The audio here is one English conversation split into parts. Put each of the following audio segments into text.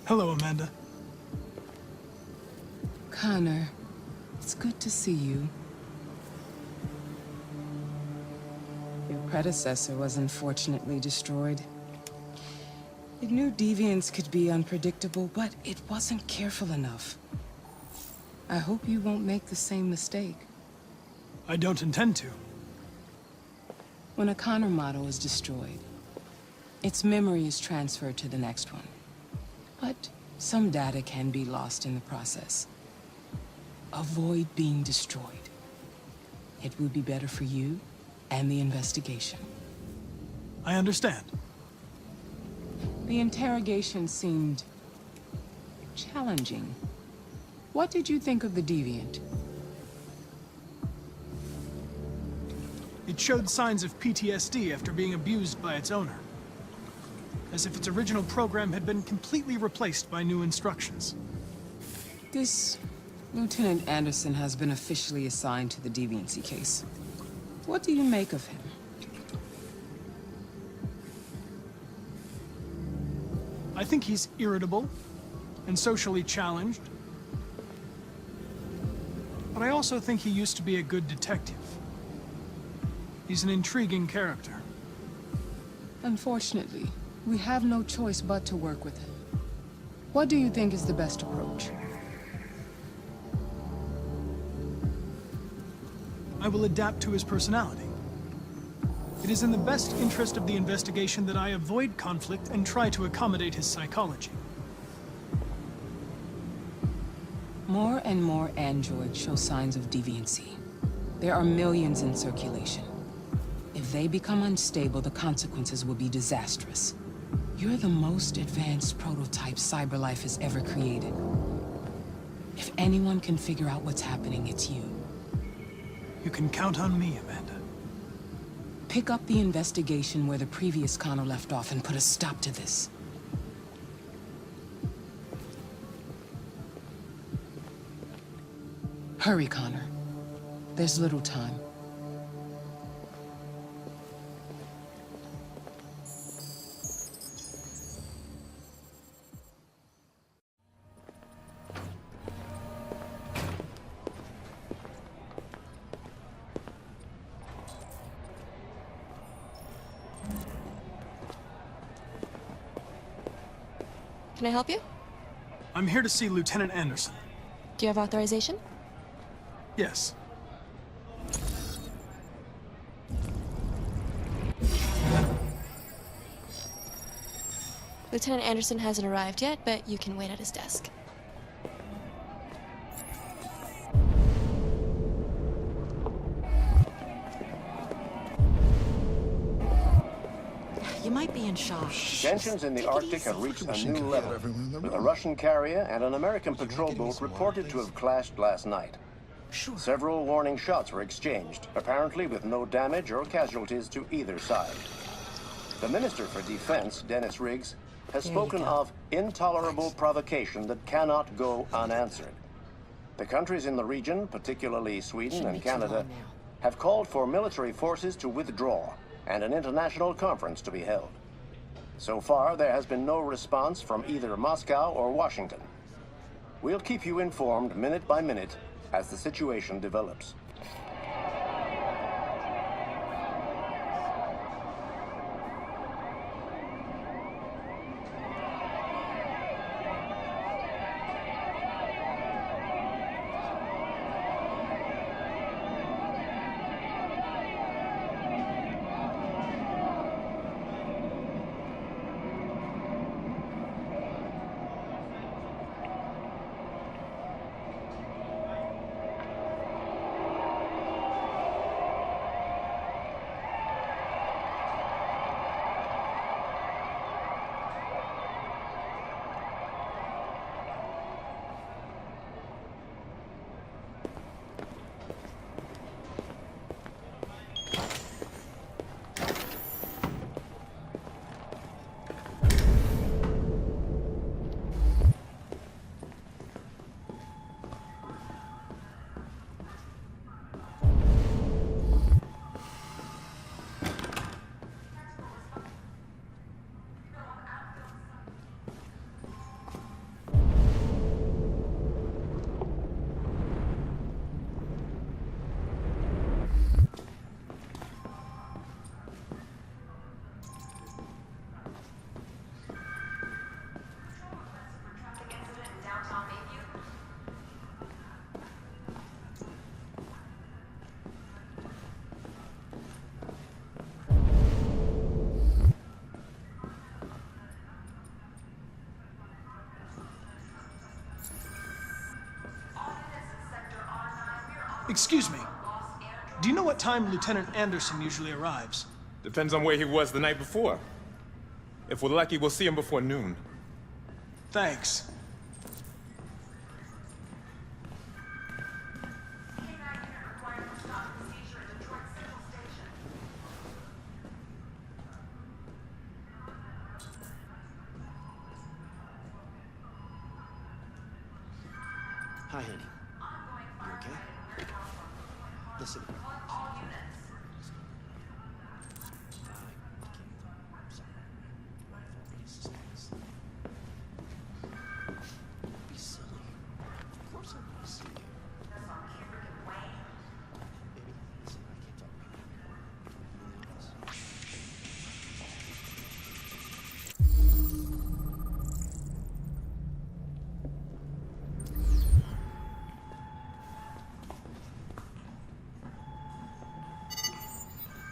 Hello, Amanda. Connor, it's good to see you. Your predecessor was unfortunately destroyed. It knew deviants could be unpredictable, but it wasn't careful enough. I hope you won't make the same mistake. I don't intend to. When a Connor model is destroyed, its memory is transferred to the next one. But some data can be lost in the process. Avoid being destroyed. It would be better for you and the investigation. I understand. The interrogation seemed challenging. What did you think of the deviant? It showed signs of PTSD after being abused by its owner. As if its original program had been completely replaced by new instructions. This Lieutenant Anderson has been officially assigned to the deviancy case. What do you make of him? I think he's irritable and socially challenged. But I also think he used to be a good detective. He's an intriguing character. Unfortunately, we have no choice but to work with him. What do you think is the best approach? I will adapt to his personality. It is in the best interest of the investigation that I avoid conflict and try to accommodate his psychology. More and more androids show signs of deviancy. There are millions in circulation. If they become unstable, the consequences will be disastrous. You're the most advanced prototype CyberLife has ever created. If anyone can figure out what's happening, it's you. You can count on me, Amanda. Pick up the investigation where the previous Connor left off and put a stop to this. Hurry, Connor. There's little time. Can I help you? I'm here to see Lieutenant Anderson. Do you have authorization? Yes. Lieutenant Anderson hasn't arrived yet, but you can wait at his desk. You might be in shock. Tensions in the Arctic have reached a new level, with a Russian carrier and an American patrol boat reported to have clashed last night. Several warning shots were exchanged, apparently with no damage or casualties to either side. The Minister for Defense, Dennis Riggs, has spoken of intolerable provocation that cannot go unanswered. The countries in the region, particularly Sweden and Canada, have called for military forces to withdraw and an international conference to be held. So far, there has been no response from either Moscow or Washington. We'll keep you informed minute by minute as the situation develops. Excuse me. Do you know what time Lieutenant Anderson usually arrives? Depends on where he was the night before. If we're lucky, we'll see him before noon. Thanks. Hi, honey. You okay? Listen. Be silly. Of course I want to see you. Baby, listen, I can't talk about it.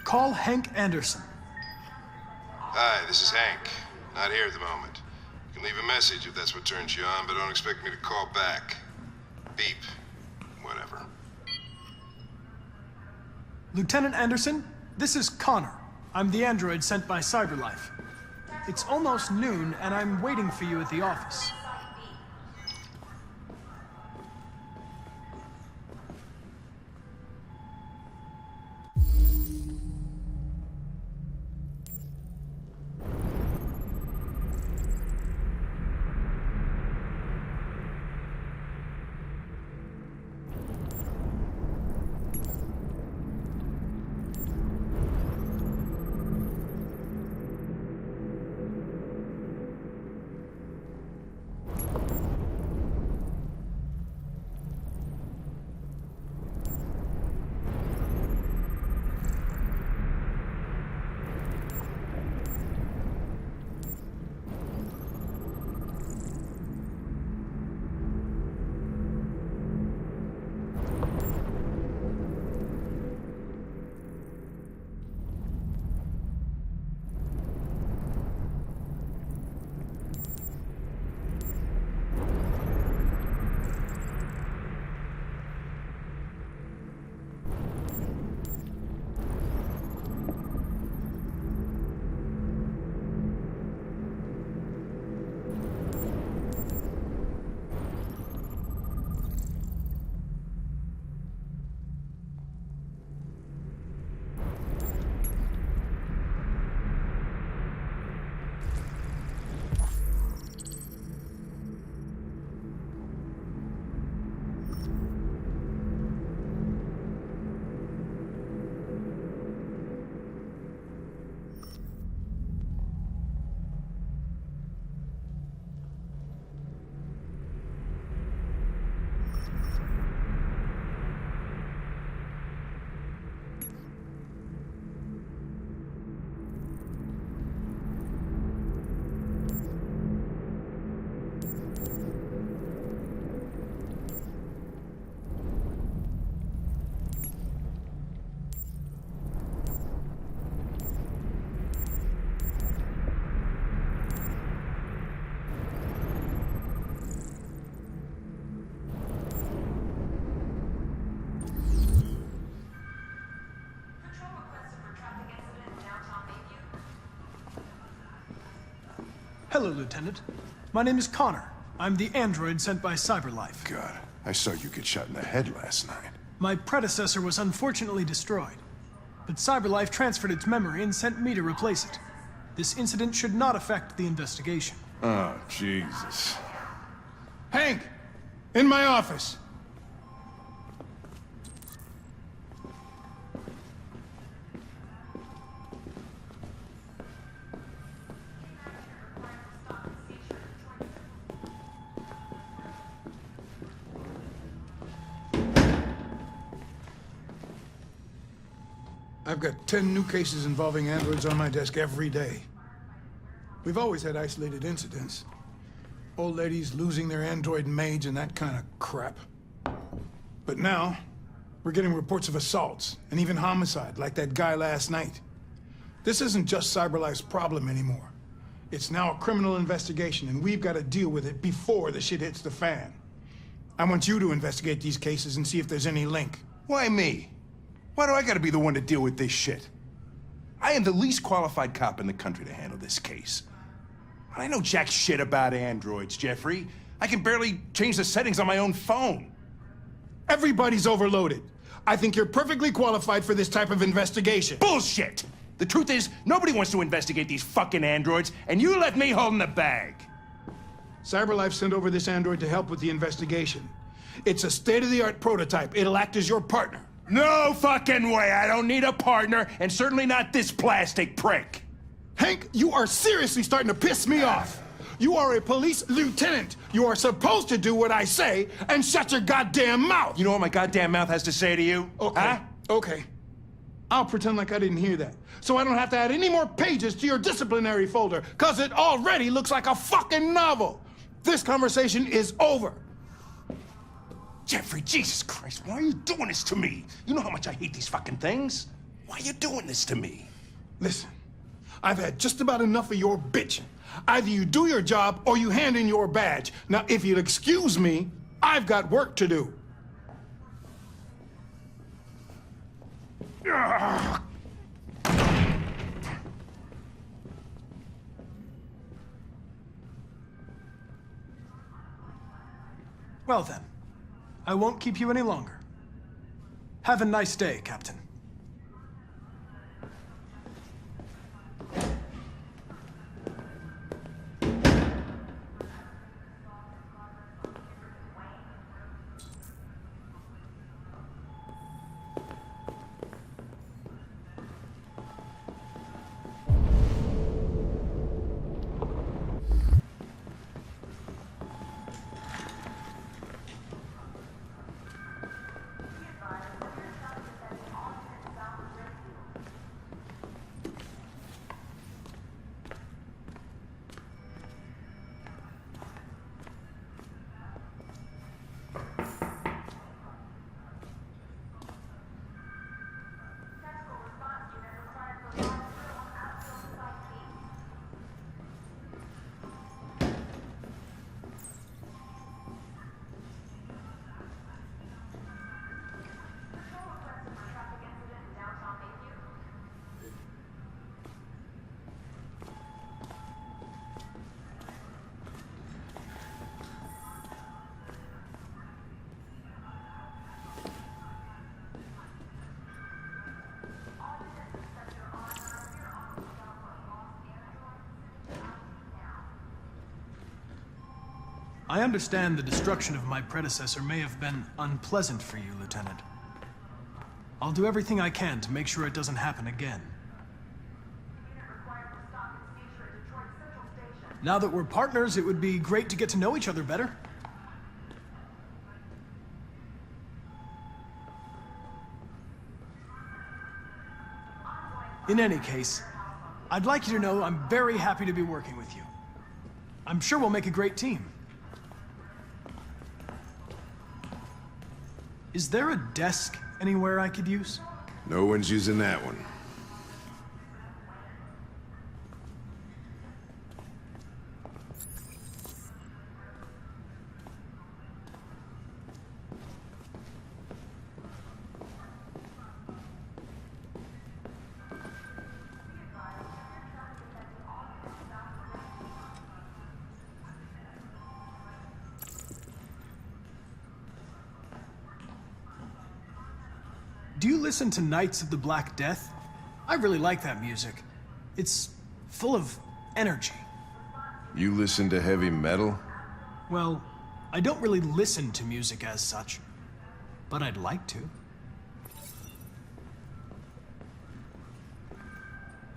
Call Hank Anderson. Hi, this is Hank. Not here at the moment. You can leave a message if that's what turns you on, but don't expect me to call back. Beep. Whatever. Lieutenant Anderson, this is Connor. I'm the android sent by CyberLife. It's almost noon, and I'm waiting for you at the office. Hello, Lieutenant. My name is Connor. I'm the android sent by CyberLife. God, I saw you get shot in the head last night. My predecessor was unfortunately destroyed, but CyberLife transferred its memory and sent me to replace it. This incident should not affect the investigation. Oh, Jesus. Hank! In my office! I've got 10 new cases involving androids on my desk every day. We've always had isolated incidents. Old ladies losing their android maids and that kind of crap. But now, we're getting reports of assaults and even homicide, like that guy last night. This isn't just CyberLife's problem anymore. It's now a criminal investigation, and we've got to deal with it before the shit hits the fan. I want you to investigate these cases and see if there's any link. Why me? Why do I gotta be the one to deal with this shit? I am the least qualified cop in the country to handle this case. I know jack shit about androids, Jeffrey. I can barely change the settings on my own phone. Everybody's overloaded. I think you're perfectly qualified for this type of investigation. Bullshit! The truth is, nobody wants to investigate these fucking androids, and you left me holding the bag. CyberLife sent over this android to help with the investigation. It's a state-of-the-art prototype. It'll act as your partner. No fucking way! I don't need a partner, and certainly not this plastic prick. Hank, you are seriously starting to piss me off. You are a police lieutenant. You are supposed to do what I say and shut your goddamn mouth. You know what my goddamn mouth has to say to you? Okay. Huh? Okay. I'll pretend like I didn't hear that, so I don't have to add any more pages to your disciplinary folder, because it already looks like a fucking novel. This conversation is over. Jeffrey, Jesus Christ, why are you doing this to me? You know how much I hate these fucking things. Why are you doing this to me? Listen, I've had just about enough of your bitching. Either you do your job or you hand in your badge. Now, if you'll excuse me, I've got work to do. Well then, I won't keep you any longer. Have a nice day, Captain. I understand the destruction of my predecessor may have been unpleasant for you, Lieutenant. I'll do everything I can to make sure it doesn't happen again. Now that we're partners, it would be great to get to know each other better. In any case, I'd like you to know I'm very happy to be working with you. I'm sure we'll make a great team. Is there a desk anywhere I could use? No one's using that one. Do you listen to Knights of the Black Death? I really like that music. It's full of energy. You listen to heavy metal? Well, I don't really listen to music as such, but I'd like to.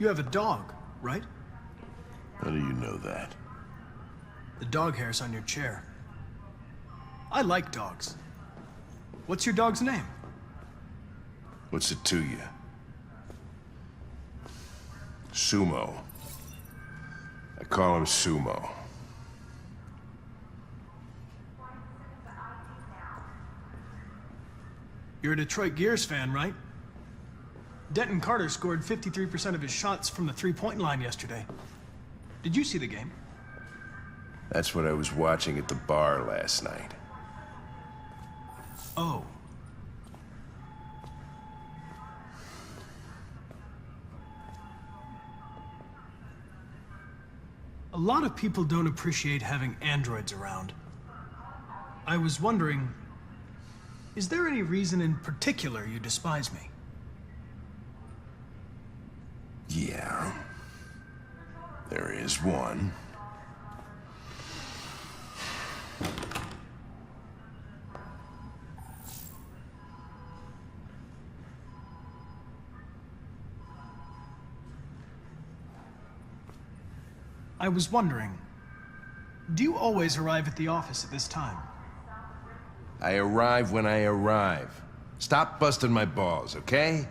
You have a dog, right? How do you know that? The dog hair's on your chair. I like dogs. What's your dog's name? What's it to you? Sumo. I call him Sumo. You're a Detroit Gears fan, right? Denton Carter scored 53% of his shots from the three-point line yesterday. Did you see the game? That's what I was watching at the bar last night. Oh. A lot of people don't appreciate having androids around. I was wondering, is there any reason in particular you despise me? Yeah. There is one. I was wondering, do you always arrive at the office at this time? I arrive when I arrive. Stop busting my balls, okay?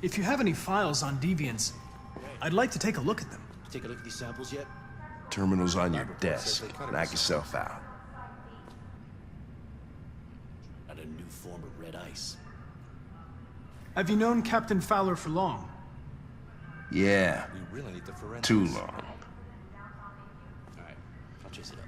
If you have any files on deviants, I'd like to take a look at them. Take a look at these samples yet? Terminal's on your desk. Knock yourself out. At a new form of red ice. Have you known Captain Fowler for long? Yeah. We really need the forensics. Too long. Alright, I'll chase it up.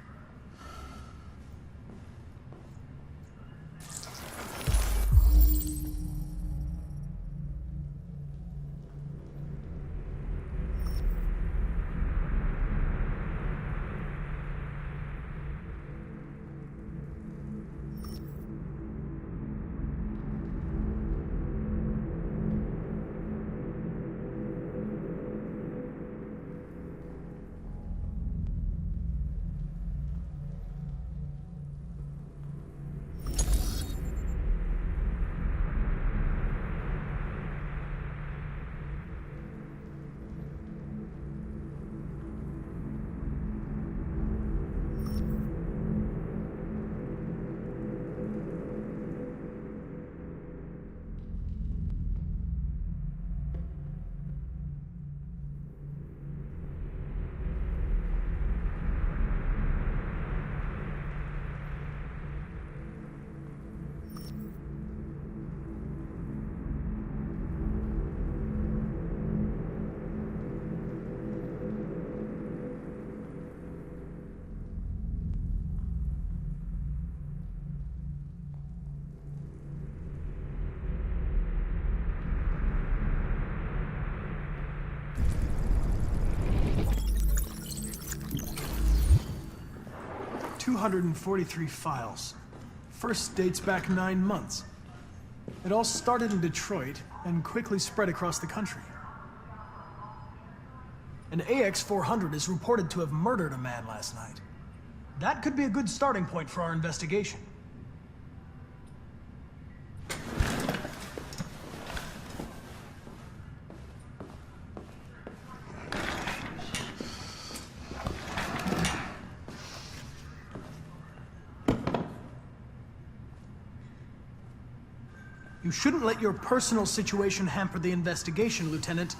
$243 files. First dates back 9 months. It all started in Detroit and quickly spread across the country. An AX400 is reported to have murdered a man last night. That could be a good starting point for our investigation. You shouldn't let your personal situation hamper the investigation, Lieutenant.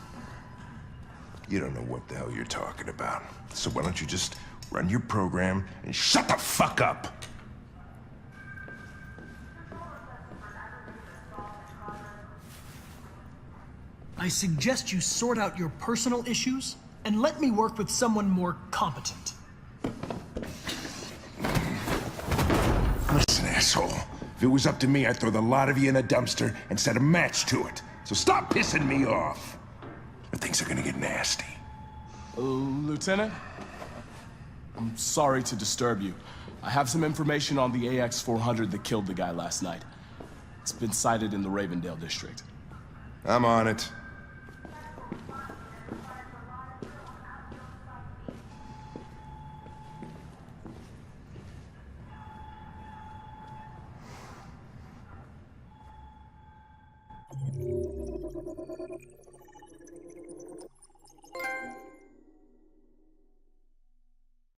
You don't know what the hell you're talking about. So why don't you just run your program and shut the fuck up? I suggest you sort out your personal issues and let me work with someone more competent. Listen, asshole. If it was up to me, I'd throw the lot of you in a dumpster and set a match to it. So stop pissing me off. Or things are gonna get nasty. Lieutenant? I'm sorry to disturb you. I have some information on the AX400 that killed the guy last night. It's been sighted in the Ravendale district. I'm on it.